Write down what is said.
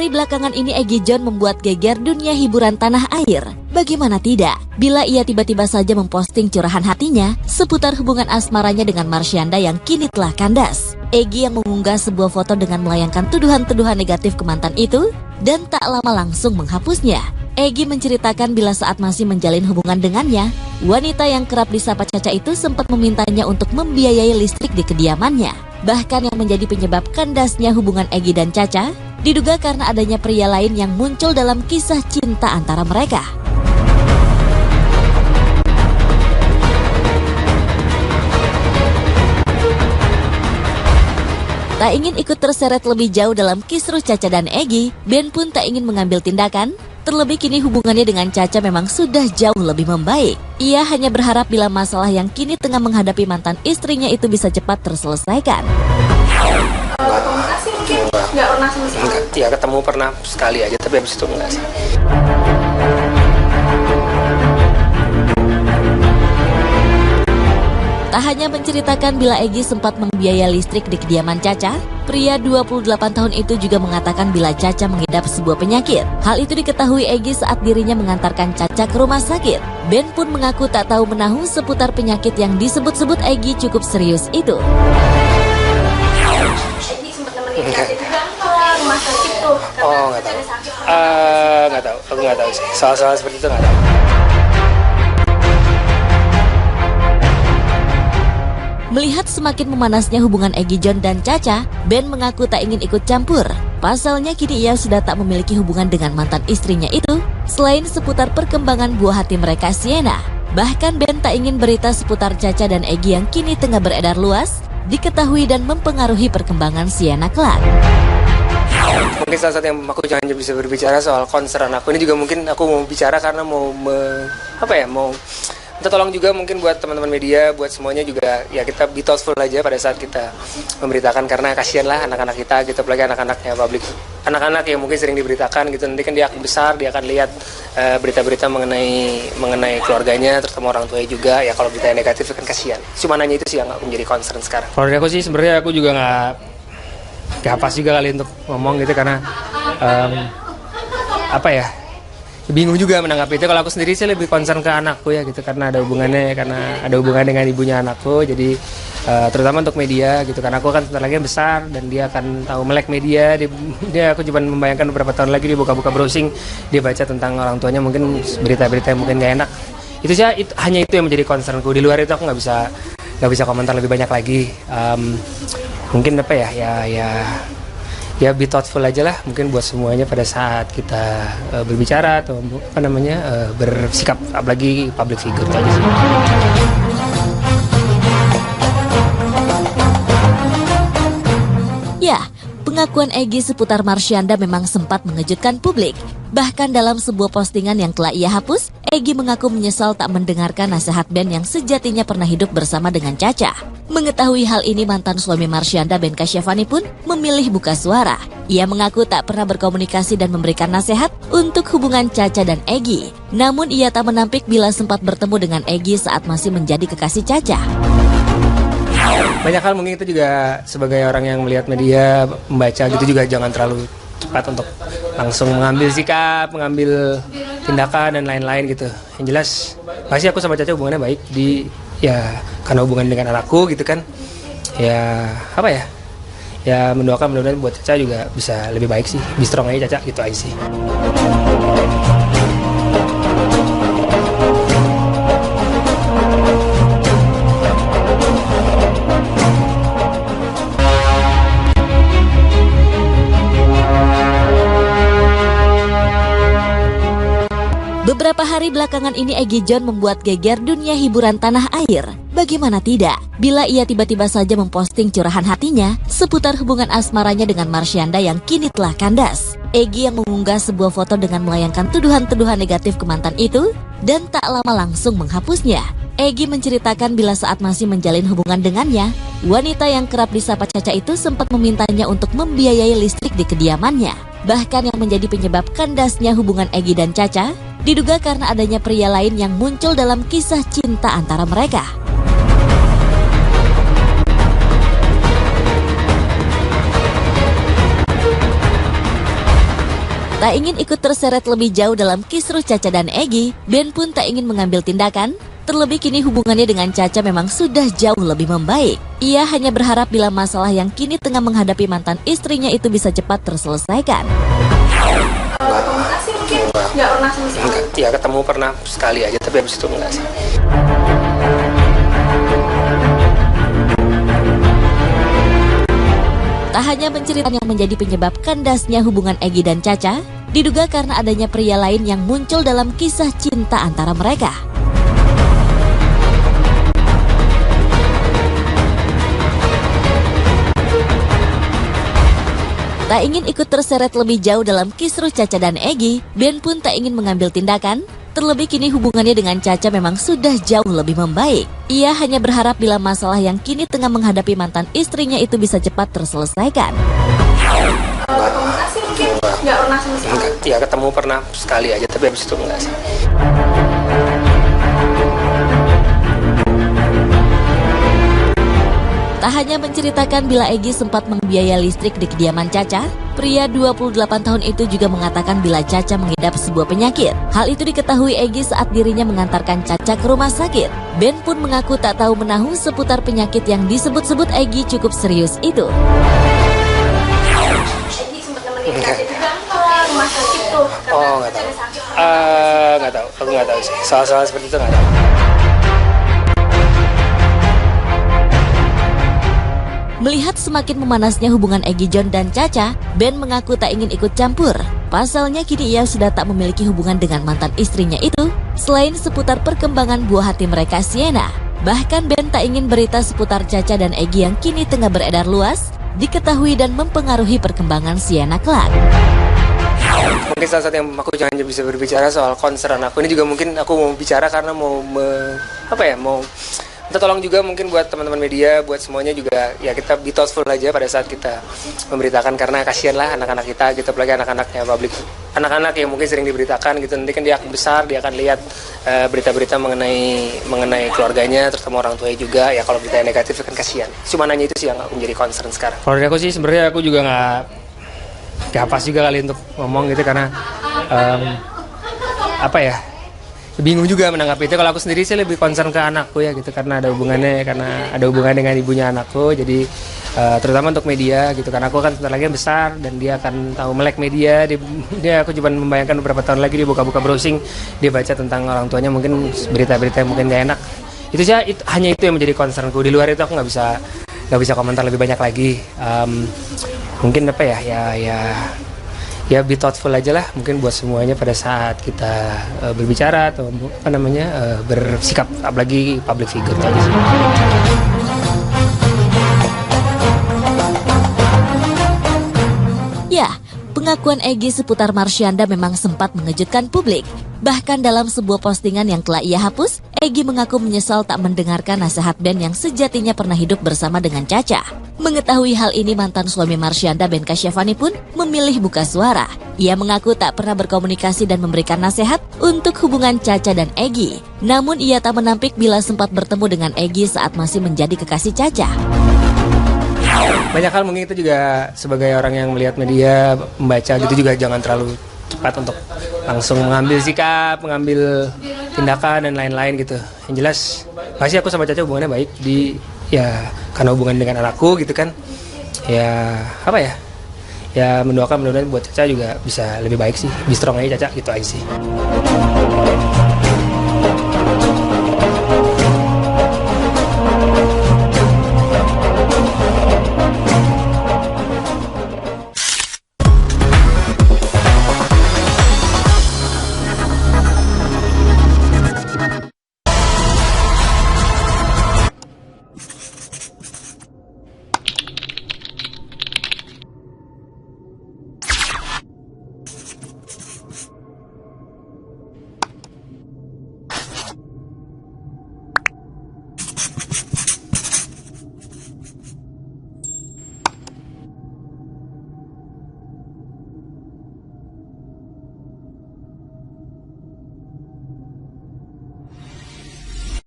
hari belakangan ini Egy John membuat geger dunia hiburan tanah air. Bagaimana tidak, bila ia tiba-tiba saja memposting curahan hatinya seputar hubungan asmaranya dengan Marsyanda yang kini telah kandas. Egy yang mengunggah sebuah foto dengan melayangkan tuduhan-tuduhan negatif ke mantan itu dan tak lama langsung menghapusnya. Egy menceritakan bila saat masih menjalin hubungan dengannya, wanita yang kerap disapa Caca itu sempat memintanya untuk membiayai listrik di kediamannya. Bahkan yang menjadi penyebab kandasnya hubungan Egy dan Caca diduga karena adanya pria lain yang muncul dalam kisah cinta antara mereka. Tak ingin ikut terseret lebih jauh dalam kisruh Caca dan Egy, Ben pun tak ingin mengambil tindakan. Terlebih kini hubungannya dengan Caca memang sudah jauh lebih membaik. Ia hanya berharap bila masalah yang kini tengah menghadapi mantan istrinya itu bisa cepat terselesaikan. Komunikasi mungkin nggak pernah sama sekali? Enggak, ya ketemu pernah sekali aja, tapi habis itu enggak sih. Tak hanya menceritakan bila Egy sempat membiayai listrik di kediaman Caca, pria 28 tahun itu juga mengatakan bila Caca mengidap sebuah penyakit. Hal itu diketahui Egy saat dirinya mengantarkan Caca ke rumah sakit. Ben pun mengaku tak tahu menahu seputar penyakit yang disebut-sebut Egy cukup serius itu. Egy sempat nemenin Caca juga ke rumah sakit tuh. Oh, nggak tahu. Nggak tahu, aku nggak tahu sih. Soal-soal seperti itu nggak tahu. Melihat semakin memanasnya hubungan Egy John dan Caca, Ben mengaku tak ingin ikut campur. Pasalnya kini ia sudah tak memiliki hubungan dengan mantan istrinya itu, selain seputar perkembangan buah hati mereka Sienna. Bahkan Ben tak ingin berita seputar Caca dan Egy yang kini tengah beredar luas, diketahui dan mempengaruhi perkembangan Sienna kelak. Mungkin salah satu yang aku jangan bisa berbicara soal concern aku ini juga mungkin aku mau bicara karena mau minta tolong juga mungkin buat teman-teman media, buat semuanya juga ya kita be thoughtful aja pada saat kita memberitakan karena kasihan lah anak-anak kita gitu, apalagi anak-anaknya publik, anak-anak yang mungkin sering diberitakan gitu, nanti kan dia akan besar, dia akan lihat berita-berita mengenai keluarganya, terutama orang tuanya juga ya, kalau berita yang negatif kan kasihan. Cuma nanya itu sih yang aku menjadi concern sekarang. Kalau dari aku sih sebenarnya aku juga nggak pas juga kali untuk ngomong gitu karena bingung juga menanggapi itu. Kalau aku sendiri sih lebih concern ke anakku ya gitu, karena ada hubungan dengan ibunya anakku, jadi terutama untuk media gitu, karena aku kan sebentar lagi besar dan dia akan tahu melek media. Dia aku cuma membayangkan beberapa tahun lagi dia buka-buka browsing, dia baca tentang orang tuanya mungkin berita-berita yang mungkin gak enak. Itu sih hanya itu yang menjadi concernku. Di luar itu aku nggak bisa komentar lebih banyak lagi. Mungkin ya be thoughtful aja lah mungkin buat semuanya pada saat kita berbicara atau bersikap, apalagi public figure itu aja sih. Ya, pengakuan Egy seputar Marsyanda memang sempat mengejutkan publik. Bahkan dalam sebuah postingan yang telah ia hapus, Egy mengaku menyesal tak mendengarkan nasihat Ben yang sejatinya pernah hidup bersama dengan Caca. Mengetahui hal ini, mantan suami Marsyanda, Ben Kasyafani pun memilih buka suara. Ia mengaku tak pernah berkomunikasi dan memberikan nasihat untuk hubungan Caca dan Egy. Namun ia tak menampik bila sempat bertemu dengan Egy saat masih menjadi kekasih Caca. Banyak hal mungkin itu juga sebagai orang yang melihat media, membaca gitu juga jangan terlalu cepat untuk langsung mengambil sikap, mengambil tindakan dan lain-lain gitu. Yang jelas pasti aku sama Caca hubungannya baik karena hubungan dengan anakku gitu kan. Ya mendoakan mudah-mudahan buat Caca juga bisa lebih baik sih. Be strong aja Caca, gitu aja sih. Beberapa hari belakangan ini Egy John membuat geger dunia hiburan tanah air. Bagaimana tidak, bila ia tiba-tiba saja memposting curahan hatinya seputar hubungan asmaranya dengan Marsyanda yang kini telah kandas. Egy yang mengunggah sebuah foto dengan melayangkan tuduhan-tuduhan negatif ke mantan itu dan tak lama langsung menghapusnya. Egy menceritakan bila saat masih menjalin hubungan dengannya, wanita yang kerap disapa Caca itu sempat memintanya untuk membiayai listrik di kediamannya. Bahkan yang menjadi penyebab kandasnya hubungan Egy dan Caca diduga karena adanya pria lain yang muncul dalam kisah cinta antara mereka. Tak ingin ikut terseret lebih jauh dalam kisruh Caca dan Egy, Ben pun tak ingin mengambil tindakan. Terlebih kini hubungannya dengan Caca memang sudah jauh lebih membaik. Ia hanya berharap bila masalah yang kini tengah menghadapi mantan istrinya itu bisa cepat terselesaikan. Komunikasi mungkin nggak pernah sama sekali. Ya ketemu pernah sekali aja, tapi habis itu enggak sih. Tak hanya menceritakan yang menjadi penyebab kandasnya hubungan Egy dan Caca, diduga karena adanya pria lain yang muncul dalam kisah cinta antara mereka. Tak ingin ikut terseret lebih jauh dalam kisruh Caca dan Egy, Ben pun tak ingin mengambil tindakan. Terlebih kini hubungannya dengan Caca memang sudah jauh lebih membaik. Ia hanya berharap bila masalah yang kini tengah menghadapi mantan istrinya itu bisa cepat terselesaikan. Komunikasi mungkin nggak pernah sama sekali. Ya ketemu pernah sekali aja, tapi habis itu enggak sih. Tak hanya menceritakan bila Egy sempat membiayai listrik di kediaman Caca, pria 28 tahun itu juga mengatakan bila Caca mengidap sebuah penyakit. Hal itu diketahui Egy saat dirinya mengantarkan Caca ke rumah sakit. Ben pun mengaku tak tahu menahu seputar penyakit yang disebut-sebut Egy cukup serius itu. Egy sempat nemenin Caca juga ke rumah sakit tuh. Oh, nggak tahu. Nggak tahu. Aku nggak tahu sih. Soal-soal seperti itu nggak tahu. Melihat semakin memanasnya hubungan Egy Jon dan Caca, Ben mengaku tak ingin ikut campur. Pasalnya kini ia sudah tak memiliki hubungan dengan mantan istrinya itu, selain seputar perkembangan buah hati mereka Sienna. Bahkan Ben tak ingin berita seputar Caca dan Egy yang kini tengah beredar luas, diketahui dan mempengaruhi perkembangan Sienna kelak. Mungkin salah satu yang aku jangan bisa berbicara soal concern aku ini juga mungkin aku mau bicara karena mau minta tolong juga mungkin buat teman-teman media, buat semuanya juga ya kita be thoughtful aja pada saat kita memberitakan karena kasihan lah anak-anak kita gitu, apalagi anak-anaknya publik, anak-anak yang mungkin sering diberitakan gitu, nanti kan dia akan besar, dia akan lihat berita-berita mengenai keluarganya, terutama orang tuanya juga, ya kalau berita yang negatif kan kasihan. Cuma nanya itu sih yang menjadi concern sekarang. Kalau dari aku sih sebenarnya aku juga nggak pas juga kali untuk ngomong gitu karena bingung juga menanggapi itu. Kalau aku sendiri sih lebih concern ke anakku ya gitu karena ada hubungannya dengan ibunya anakku, jadi terutama untuk media gitu karena aku kan sebentar lagi besar dan dia akan tahu melek media. Dia aku cuma membayangkan beberapa tahun lagi dia buka-buka browsing, dia baca tentang orang tuanya mungkin berita-berita yang mungkin gak enak. Itu sih hanya itu yang menjadi concernku. Di luar itu aku nggak bisa komentar lebih banyak lagi. Mungkin ya be thoughtful aja lah mungkin buat semuanya pada saat kita berbicara atau bersikap, apalagi public figure tadi sih. Ya, pengakuan Egy seputar Marsyanda memang sempat mengejutkan publik. Bahkan dalam sebuah postingan yang telah ia hapus, Egy mengaku menyesal tak mendengarkan nasihat Ben yang sejatinya pernah hidup bersama dengan Caca. Mengetahui hal ini, mantan suami Marsyanda, Ben Kasyafani pun memilih buka suara. Ia mengaku tak pernah berkomunikasi dan memberikan nasihat untuk hubungan Caca dan Egy. Namun ia tak menampik bila sempat bertemu dengan Egy saat masih menjadi kekasih Caca. Banyak hal mungkin itu juga sebagai orang yang melihat media, membaca gitu juga jangan terlalu cepat untuk langsung mengambil sikap, mengambil tindakan dan lain-lain gitu. Yang jelas pasti aku sama Caca hubungannya baik karena hubungan dengan anakku gitu kan. Ya mendoakan mudah-mudahan buat Caca juga bisa lebih baik sih, lebih strong aja Caca gitu aja sih.